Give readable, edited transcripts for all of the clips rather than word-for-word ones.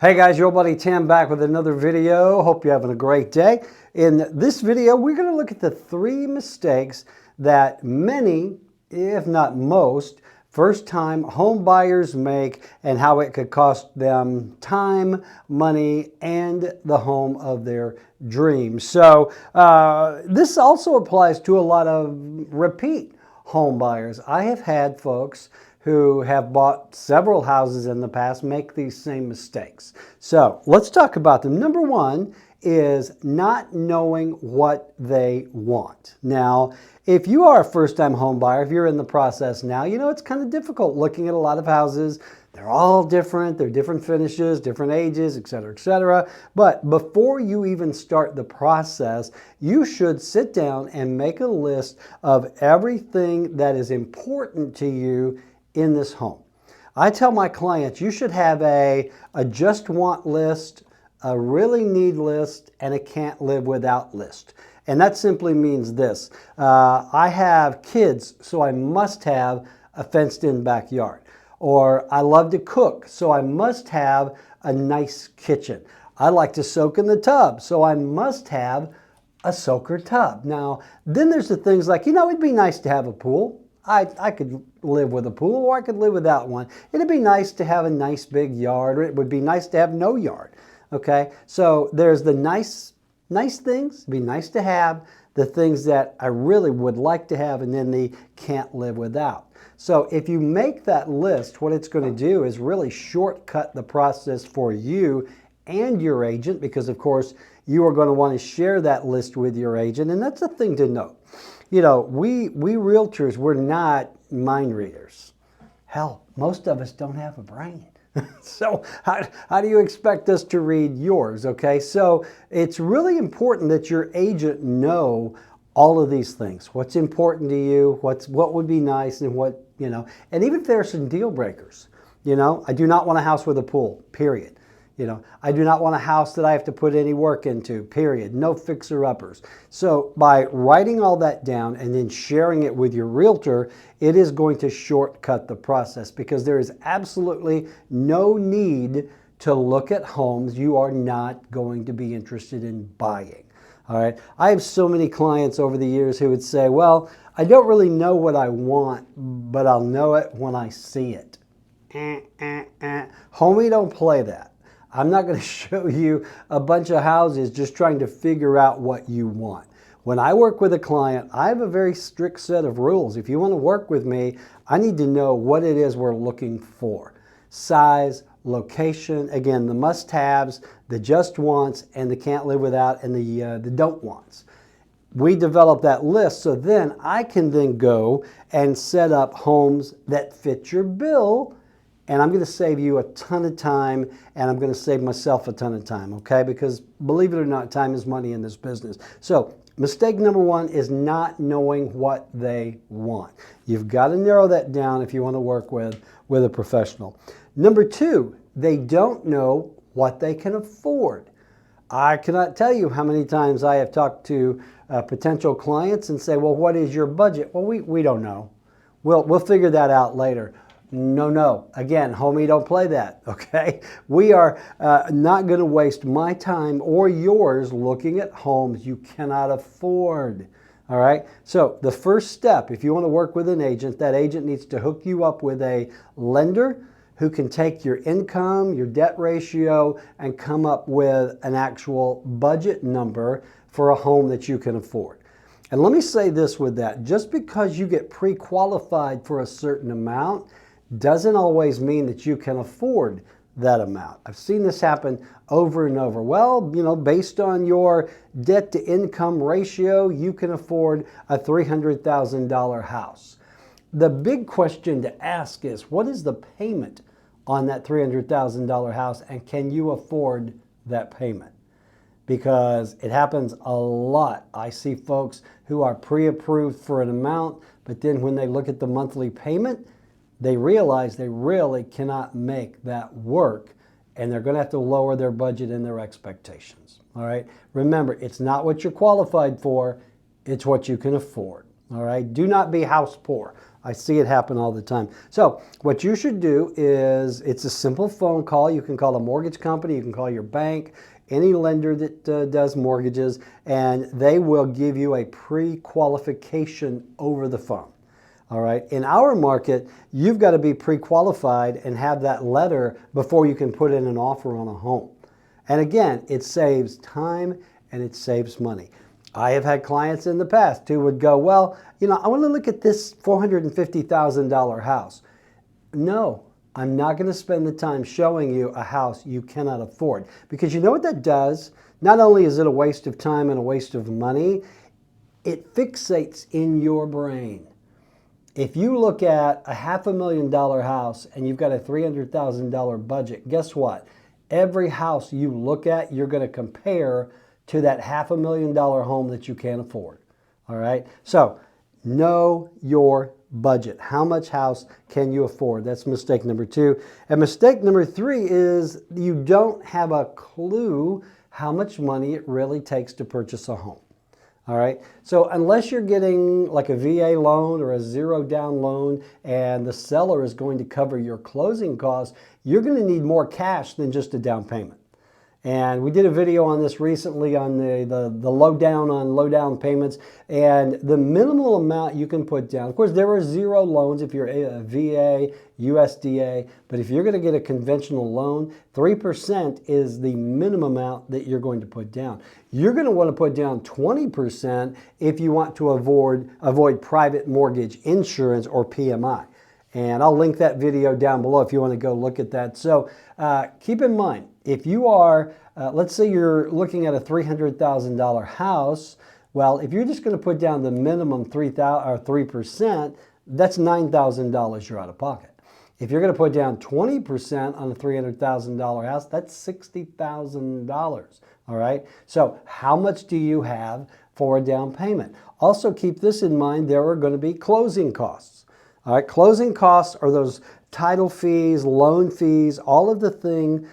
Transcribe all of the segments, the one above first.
Hey guys, your buddy Tim back with another video. Hope you're having a great day. In this video, we're going to look at the 3 mistakes that many, if not most, first-time home buyers make and how it could cost them time, money, and the home of their dreams. So this also applies to a lot of repeat home buyers. I have had folks who have bought several houses in the past make these same mistakes. So let's talk about them. Number 1 is not knowing what they want. Now, if you are a first-time home buyer, if you're in the process now, you know it's kind of difficult looking at a lot of houses. They're all different. They're different finishes, different ages, etc., etc. But before you even start the process, you should sit down and make a list of everything that is important to you in this home. I tell my clients you should have a just want list, a really need list, and a can't live without list. And that simply means this. I have kids, so I must have a fenced-in backyard. Or I love to cook, so I must have a nice kitchen. I like to soak in the tub, so I must have a soaker tub. Now, then there's the things like, you know, it'd be nice to have a pool. I could live with a pool, or I could live without one. It'd be nice to have a nice big yard, or it would be nice to have no yard. Okay, so there's the nice things, it'd be nice to have, the things that I really would like to have, and then the can't live without. So if you make that list, what it's going to do is really shortcut the process for you and your agent, because of course you are going to want to share that list with your agent, and that's the thing to note. You know, we realtors, we're not mind readers. Hell, most of us don't have a brain. So how do you expect us to read yours, okay? So it's really important that your agent know all of these things. What's important to you, what would be nice, and what, you know, and even if there are some deal breakers. You know, I do not want a house with a pool, period. You know, I do not want a house that I have to put any work into, period. No fixer-uppers. So by writing all that down and then sharing it with your realtor, it is going to shortcut the process, because there is absolutely no need to look at homes you are not going to be interested in buying. All right. I have so many clients over the years who would say, well, I don't really know what I want, but I'll know it when I see it. Homie, don't play that. I'm not going to show you a bunch of houses just trying to figure out what you want. When I work with a client, I have a very strict set of rules. If you want to work with me, I need to know what it is we're looking for. Size, location, again, the must-haves, the just wants, and the can't live without, and the don't wants. We develop that list, so then I can then go and set up homes that fit your bill. And I'm going to save you a ton of time, and I'm going to save myself a ton of time, okay? Because believe it or not, time is money in this business. So mistake number 1 is not knowing what they want. You've got to narrow that down if you want to work with a professional. Number 2, they don't know what they can afford. I cannot tell you how many times I have talked to potential clients and say, well, what is your budget? Well, we don't know. We'll figure that out later. No. Again, homie, don't play that, okay? We are not going to waste my time or yours looking at homes you cannot afford, all right? So the first step, if you want to work with an agent, that agent needs to hook you up with a lender who can take your income, your debt ratio, and come up with an actual budget number for a home that you can afford. And let me say this with that. Just because you get pre-qualified for a certain amount doesn't always mean that you can afford that amount. I've seen this happen over and over. Well, you know, based on your debt to income ratio, you can afford a $300,000 house. The big question to ask is, what is the payment on that $300,000 house, and can you afford that payment? Because it happens a lot. I see folks who are pre-approved for an amount, but then when they look at the monthly payment, they realize they really cannot make that work, and they're going to have to lower their budget and their expectations. All right. Remember, it's not what you're qualified for, it's what you can afford. All right. Do not be house poor. I see it happen all the time. So what you should do is, it's a simple phone call. You can call a mortgage company, you can call your bank, any lender that does mortgages, and they will give you a pre-qualification over the phone. All right. In our market, you've got to be pre-qualified and have that letter before you can put in an offer on a home. And again, it saves time and it saves money. I have had clients in the past who would go, well, you know, I want to look at this $450,000 house. No, I'm not going to spend the time showing you a house you cannot afford. Because you know what that does? Not only is it a waste of time and a waste of money, it fixates in your brain. If you look at a $500,000 house and you've got a $300,000 budget, guess what? Every house you look at, you're going to compare to that $500,000 home that you can't afford. All right? So know your budget. How much house can you afford? That's mistake number 2. And mistake number 3 is you don't have a clue how much money it really takes to purchase a home. All right, so unless you're getting like a VA loan or a zero down loan and the seller is going to cover your closing costs, you're going to need more cash than just a down payment. And we did a video on this recently on the lowdown on low down payments and the minimal amount you can put down. Of course, there are zero loans if you're a VA, USDA, but if you're going to get a conventional loan, 3% is the minimum amount that you're going to put down. You're going to want to put down 20% if you want to avoid private mortgage insurance or PMI. And I'll link that video down below if you want to go look at that. So keep in mind, if you are, let's say you're looking at a $300,000 house, well, if you're just going to put down the minimum 3%, that's $9,000 you're out of pocket. If you're going to put down 20% on a $300,000 house, that's $60,000. All right. So how much do you have for a down payment? Also keep this in mind, there are going to be closing costs. All right. Closing costs are those title fees, loan fees, all of the things,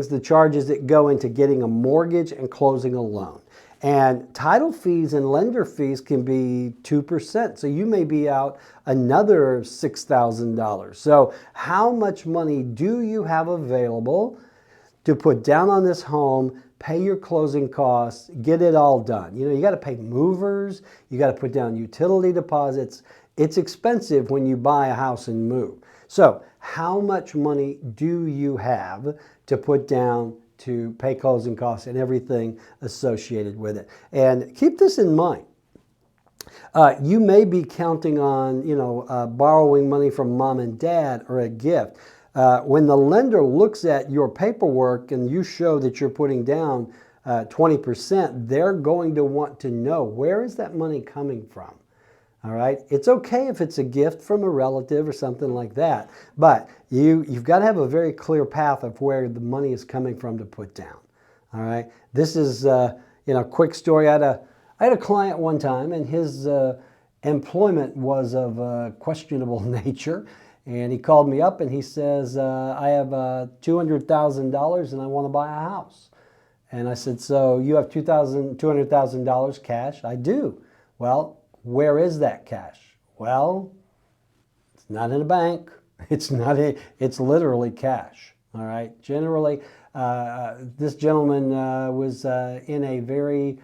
the charges that go into getting a mortgage and closing a loan. And title fees and lender fees can be 2%. So you may be out another $6,000. So how much money do you have available to put down on this home, pay your closing costs, get it all done? You know, you got to pay movers, you got to put down utility deposits. It's expensive when you buy a house and move. So how much money do you have to put down to pay closing costs and everything associated with it? And keep this in mind. You may be counting on, borrowing money from mom and dad or a gift. When the lender looks at your paperwork and you show that you're putting down 20%, they're going to want to know, where is that money coming from? All right. It's okay if it's a gift from a relative or something like that, but you've got to have a very clear path of where the money is coming from to put down. All right. This is a quick story. I had a client one time, and his employment was of questionable nature, and he called me up and he says, I have $200,000 and I want to buy a house. And I said, so you have $200,000 cash? I do. Well, where is that cash? Well, it's not in a bank. It's literally cash. All right. Generally, this gentleman was in a very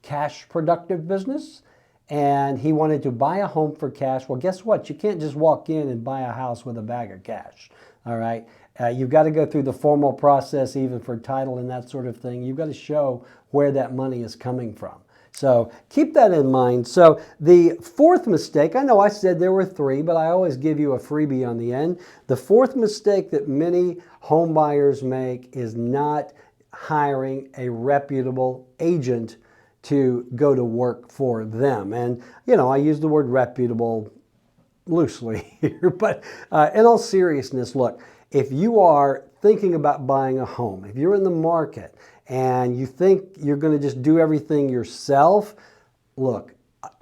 cash productive business, and he wanted to buy a home for cash. Well, guess what? You can't just walk in and buy a house with a bag of cash. All right. You've got to go through the formal process, even for title and that sort of thing. You've got to show where that money is coming from. So keep that in mind. So the fourth mistake, I know I said there were 3, but I always give you a freebie on the end. The fourth mistake that many home buyers make is not hiring a reputable agent to go to work for them. And, I use the word reputable loosely here, but in all seriousness, look, if you are thinking about buying a home, if you're in the market and you think you're going to just do everything yourself, look,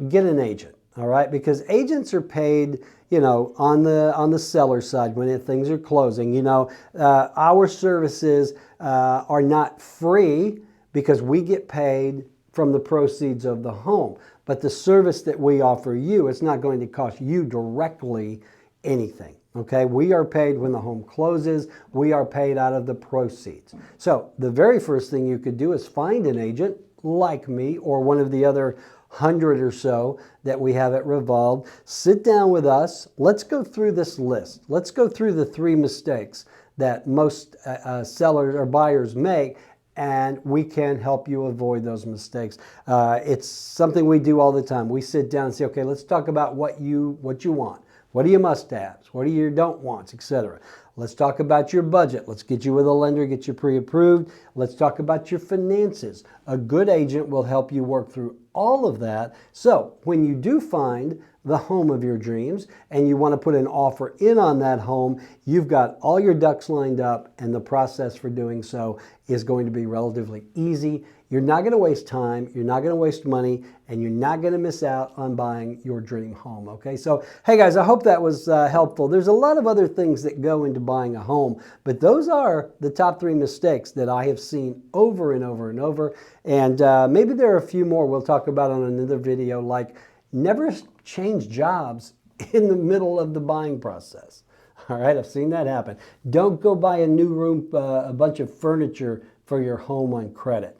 get an agent, all right? Because agents are paid, on the seller side when things are closing. Our services are not free because we get paid from the proceeds of the home. But the service that we offer you, it's not going to cost you directly anything. Okay, we are paid when the home closes. We are paid out of the proceeds. So the very first thing you could do is find an agent like me or one of the other 100 or so that we have at Revolved. Sit down with us. Let's go through this list. Let's go through the 3 mistakes that most sellers or buyers make, and we can help you avoid those mistakes. It's something we do all the time. We sit down and say, okay, let's talk about what you want. What are your must-haves? What are your don't-wants, etc. Let's talk about your budget. Let's get you with a lender, get you pre-approved. Let's talk about your finances. A good agent will help you work through all of that. So when you do find the home of your dreams and you want to put an offer in on that home, you've got all your ducks lined up, and the process for doing so is going to be relatively easy. You're not going to waste time, you're not going to waste money, and you're not going to miss out on buying your dream home, okay? So, hey guys, I hope that was helpful. There's a lot of other things that go into buying a home, but those are the top 3 mistakes that I have seen over and over and over. And maybe there are a few more we'll talk about on another video, like never change jobs in the middle of the buying process. All right, I've seen that happen. Don't go buy a new room, a bunch of furniture for your home on credit.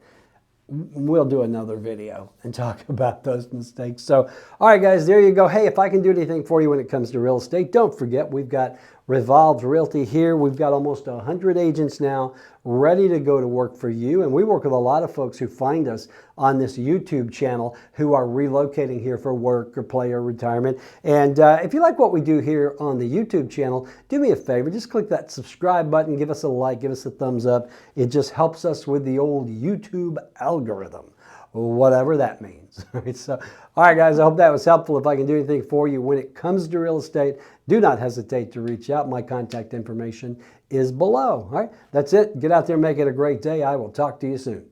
We'll do another video and talk about those mistakes. So, all right, guys, there you go. Hey, if I can do anything for you when it comes to real estate, don't forget we've got Revolved Realty here. We've got almost 100 agents now ready to go to work for you. And we work with a lot of folks who find us on this YouTube channel who are relocating here for work or play or retirement. And if you like what we do here on the YouTube channel, do me a favor, just click that subscribe button, give us a like, give us a thumbs up. It just helps us with the old YouTube algorithm, whatever that means. So, all right, guys, I hope that was helpful. If I can do anything for you when it comes to real estate, do not hesitate to reach out. My contact information is below. All right, that's it. Get out there and make it a great day. I will talk to you soon.